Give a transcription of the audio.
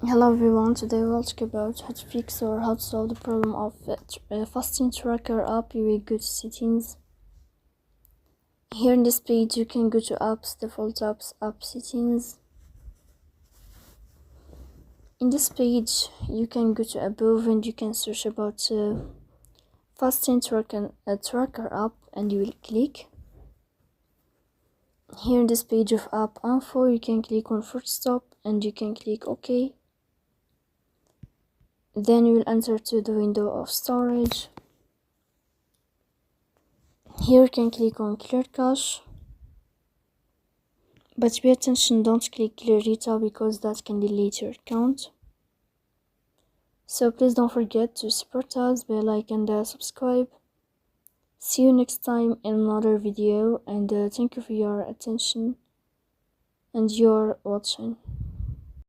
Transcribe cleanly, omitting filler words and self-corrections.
Hello everyone, today we'll talk about how to fix or how to solve the problem of fasting tracker app. You will go to settings. Here in this page you can go to apps, default apps, app settings. In this page you can go to above and you can search about fasting tracker app and you will click. Here in this page of app info you can click on first stop and you can click OK. Then you will enter to the window of storage. Here you can click on clear cache, but pay attention, don't click clear data because that can delete your account. So please don't forget to support us by like and subscribe. See you next time in another video, and thank you for your attention and your watching.